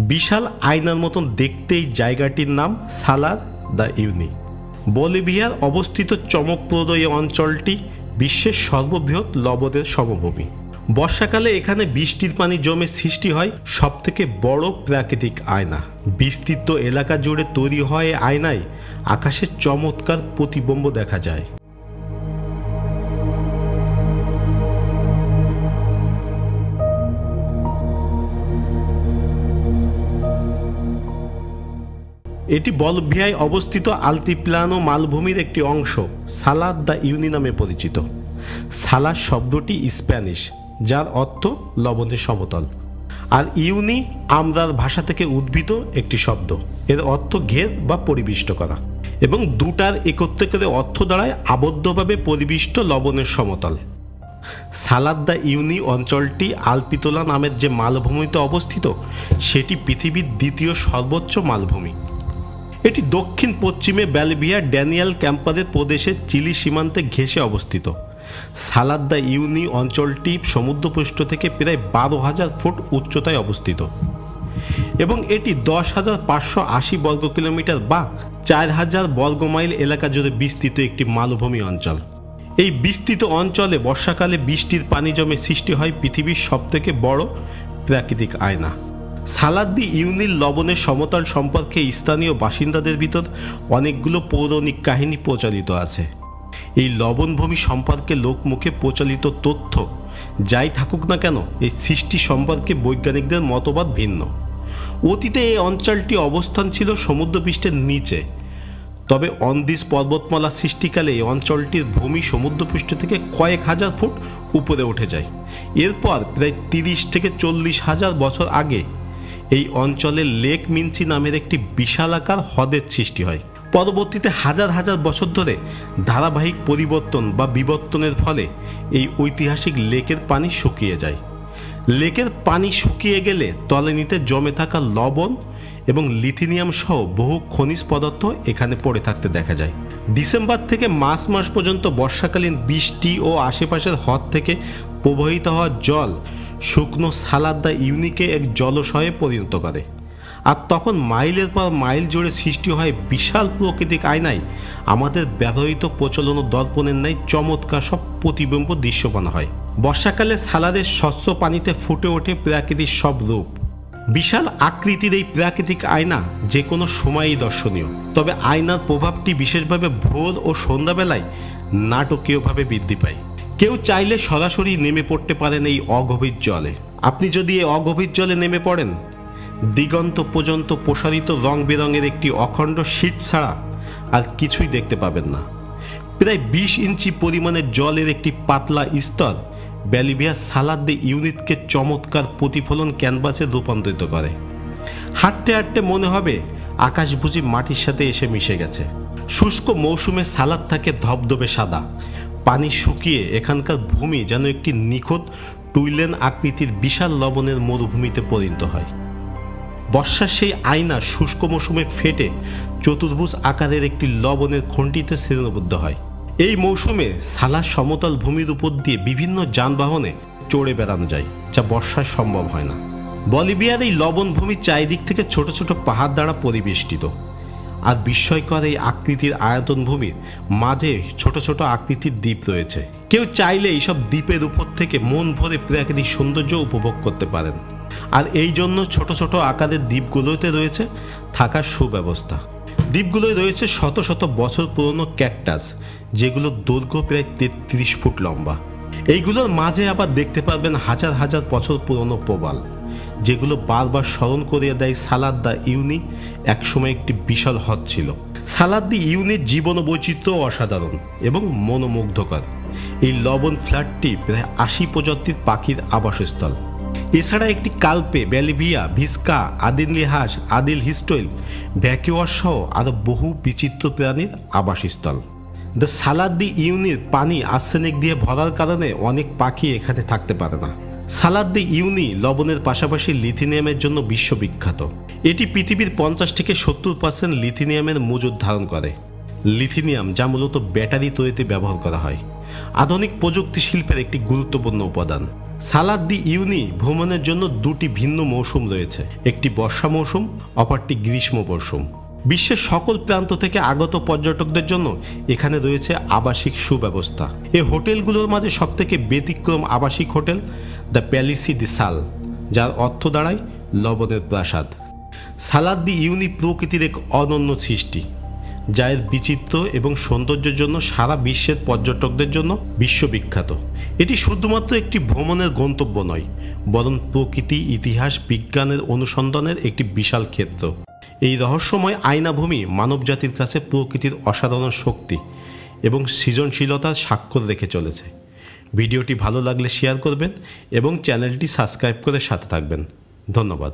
বিশাল আয়নার মতন দেখতে এই জায়গাটির নাম সালার দ্য ইউনি। বলিভিয়ার অবস্থিত চমকপ্রদ এই অঞ্চলটি বিশ্বের সর্ববৃহৎ লবণের সমভূমি। বর্ষাকালে এখানে বৃষ্টির পানি জমে সৃষ্টি হয় সবথেকে বড় প্রাকৃতিক আয়না। বিস্তৃত এলাকা জুড়ে তৈরি হয় এই আয়নায় আকাশের চমৎকার প্রতিবিম্ব দেখা যায়। এটি বলিভিয়ায় অবস্থিত আলতিপ্লানো মালভূমির একটি অংশ সালার দ্য ইউনি নামে পরিচিত। সালার শব্দটি স্প্যানিশ, যার অর্থ লবণের সমতল, আর ইউনি আমরার ভাষা থেকে উদ্ভূত একটি শব্দ, এর অর্থ ঘের বা পরিবেষ্ট করা, এবং দুটার একত্রে করে অর্থ দাঁড়ায় আবদ্ধভাবে পরিবেষ্ট লবণের সমতল। সালার দ্য ইউনি অঞ্চলটি আলপিতোলা নামের যে মালভূমিতে অবস্থিত সেটি পৃথিবীর দ্বিতীয় সর্বোচ্চ মালভূমি। এটি দক্ষিণ পশ্চিমে বলিভিয়ার ড্যানিয়েল ক্যাম্পারের প্রদেশের চিলি সীমান্তে ঘেঁষে অবস্থিত। সালার দ্য ইউনি অঞ্চলটি সমুদ্রপৃষ্ঠ থেকে প্রায় 12,000 ফুট উচ্চতায় অবস্থিত এবং এটি 10,580 বর্গ কিলোমিটার বা 4,000 বর্গমাইল এলাকা জুড়ে বিস্তৃত একটি মালভূমি অঞ্চল। এই বিস্তৃত অঞ্চলে বর্ষাকালে বৃষ্টির পানি জমে সৃষ্টি হয় পৃথিবীর সবথেকে বড় প্রাকৃতিক আয়না। সালার দ্য ইউনির লবণের সমতল সম্পর্কে স্থানীয় বাসিন্দাদের ভিতর অনেকগুলো পৌরাণিক কাহিনী প্রচলিত আছে। এই লবণভূমি সম্পর্কে লোকমুখে প্রচলিত তথ্য যাই থাকুক না কেন, এই সৃষ্টি সম্পর্কে বৈজ্ঞানিকদের মতবাদ ভিন্ন। অতীতে এই অঞ্চলটি অবস্থান ছিল সমুদ্রপৃষ্ঠের নিচে, তবে অন্দিজ পর্বতমালা সৃষ্টিকালে এই অঞ্চলটির ভূমি সমুদ্রপৃষ্ঠ থেকে কয়েক হাজার ফুট উপরে উঠে যায়। এরপর প্রায় 30 থেকে 40,000 বছর আগে এই অঞ্চলে লেক মিনচি নামের একটি বিশালাকার হ্রদের সৃষ্টি হয়। পরবর্তীতে হাজার হাজার বছর ধরে ধারাবাহিক পরিবর্তন বা বিবর্তনের ফলে এই ঐতিহাসিক লেকের পানি শুকিয়ে যায়। লেকের পানি শুকিয়ে গেলে তলানিতে জমে থাকা লবণ এবং লিথিনিয়াম সহ বহু খনিজ পদার্থ এখানে পড়ে থাকতে দেখা যায়। ডিসেম্বর থেকে মার্চ মাস পর্যন্ত বর্ষাকালীন বৃষ্টি ও আশেপাশের হ্রদ থেকে প্রবাহিত হওয়া জল শুকনো সালার দ্য ইউনিকে এক জলাশয়ে পরিণত করে, আর তখন মাইলের পর মাইল জুড়ে সৃষ্টি হয় বিশাল প্রাকৃতিক আয়নায় আমাদের ব্যবহৃত প্রচলন ও দর্পণের ন্যায় চমৎকার সব প্রতিবিম্ব দৃশ্যমান হয়। বর্ষাকালে সালারের স্বচ্ছ পানিতে ফুটে ওঠে প্রাকৃতিক সব রূপ। বিশাল আকৃতির এই প্রাকৃতিক আয়না যে কোনো সময়ই দর্শনীয়, তবে আয়নার প্রভাবটি বিশেষভাবে ভোর ও সন্ধ্যাবেলায় নাটকীয়ভাবে বৃদ্ধি পায়। কেউ চাইলে সরাসরি নেমে পড়তে পারেন এই অগভীর জলে। আপনি যদি এই অগভীর জলে নেমে পড়েন, দিগন্ত পর্যন্ত প্রসারিত রং বেরঙের একটি অখণ্ড শীট ছাড়া আর কিছুই দেখতে পাবেন না। প্রায় 20 ইঞ্চি পরিমাণের জলের একটি পাতলা স্তর বলিভিয়ার সালার দ্য ইউনিটকে চমৎকার প্রতিফলন ক্যানভাসে রূপান্তরিত করে। হাঁটতে হাঁটতে মনে হবে আকাশ বুঝি মাটির সাথে এসে মিশে গেছে। শুষ্ক মৌসুমে সালার থাকে ধবধবে সাদা, পানি শুকিয়ে এখানকার ভূমি যেন একটি নিখুঁত টুইলেন আকৃতির বিশাল লবণের মরুভূমিতে পরিণত হয়। বর্ষার সেই আয়না শুষ্ক মৌসুমে ফেটে চতুর্ভুজ আকারের একটি লবণের খণ্ডিতে শ্রেণীবদ্ধ হয়। এই মৌসুমে সালার সমতল ভূমির উপর দিয়ে বিভিন্ন যানবাহনে চড়ে বেড়ানো যায়, যা বর্ষায় সম্ভব হয় না। বলিভিয়ার এই লবণভূমি চারিদিক থেকে ছোট ছোট পাহাড় দ্বারা পরিবেষ্টিত, আর বিস্ময়কর এই আকৃতির আয়তন ভূমির মাঝে ছোট ছোট আকৃতির দ্বীপ রয়েছে। কেউ চাইলে এইসব দ্বীপের উপর থেকে মন ভরে প্রাকৃতিক সৌন্দর্য উপভোগ করতে পারেন, আর এই জন্য ছোট ছোট আকারের দ্বীপগুলোতে রয়েছে থাকার সুব্যবস্থা। দ্বীপগুলোয় রয়েছে শত শত বছর পুরনো ক্যাকটাস, যেগুলোর দৈর্ঘ্য প্রায় 33 ফুট লম্বা। এইগুলোর মাঝে আবার দেখতে পারবেন হাজার হাজার বছর পুরনো প্রবাল, যেগুলো বারবার স্মরণ করিয়ে দেয় সালার দ্য ইউনি একসময় একটি বিশাল হ্রদ ছিল। সালার দ্য ইউনির জীবন বৈচিত্র্য অসাধারণ এবং মনোমুগ্ধকর। এই লবণ ফ্ল্যাটটি প্রায় 80 প্রজাতির পাখির আবাসস্থল। এছাড়া একটি কালপে, বলিভিয়া, ভিস্কা, আদিনলিহাস, আদিল হিস্টোইল, ভ্যাকুয়ার সহ আরও বহু বিচিত্র প্রাণীর আবাসস্থল। দ্য সালার দ্য ইউনির পানি আর্সেনিক দিয়ে ভরার কারণে অনেক পাখি এখানে থাকতে পারে না। সালার দ্য ইউনি লবণের পাশাপাশি লিথিনিয়ামের জন্য বিশ্ববিখ্যাত। এটি পৃথিবীর 50 থেকে 70% লিথিনিয়ামের মজুদ ধারণ করে। লিথিনিয়াম, যা মূলত ব্যাটারি তৈরিতে ব্যবহার করা হয়, আধুনিক প্রযুক্তি শিল্পের একটি গুরুত্বপূর্ণ উপাদান। সালাদ দি ইউনি ভ্রমণের জন্য দুটি ভিন্ন মৌসুম রয়েছে, একটি বর্ষা মৌসুম, অপরটি গ্রীষ্ম মৌসুম। বিশ্বের সকল প্রান্ত থেকে আগত পর্যটকদের জন্য এখানে রয়েছে আবাসিক সুব্যবস্থা। এই হোটেলগুলোর মাঝে সবথেকে ব্যতিক্রম আবাসিক হোটেল দ্য প্যালিসি দি সাল, যার অর্থ দাঁড়ায় লবণের প্রাসাদ। সালাদ দি ইউনি প্রকৃতির এক অনন্য সৃষ্টি, যা এর বিচিত্র এবং সৌন্দর্যের জন্য সারা বিশ্বের পর্যটকদের জন্য বিশ্ববিখ্যাত। এটি শুধুমাত্র একটি ভ্রমণের গন্তব্য নয়, বরং প্রকৃতি, ইতিহাস, বিজ্ঞানের অনুসন্ধানের একটি বিশাল ক্ষেত্র। এই রহস্যময় আয়নাভূমি মানবজাতির কাছে প্রকৃতির অসাধারণ শক্তি এবং সৃজনশীলতার স্বাক্ষর রেখে চলেছে। ভিডিওটি ভালো লাগলে শেয়ার করবেন এবং চ্যানেলটি সাবস্ক্রাইব করে সাথে থাকবেন। ধন্যবাদ।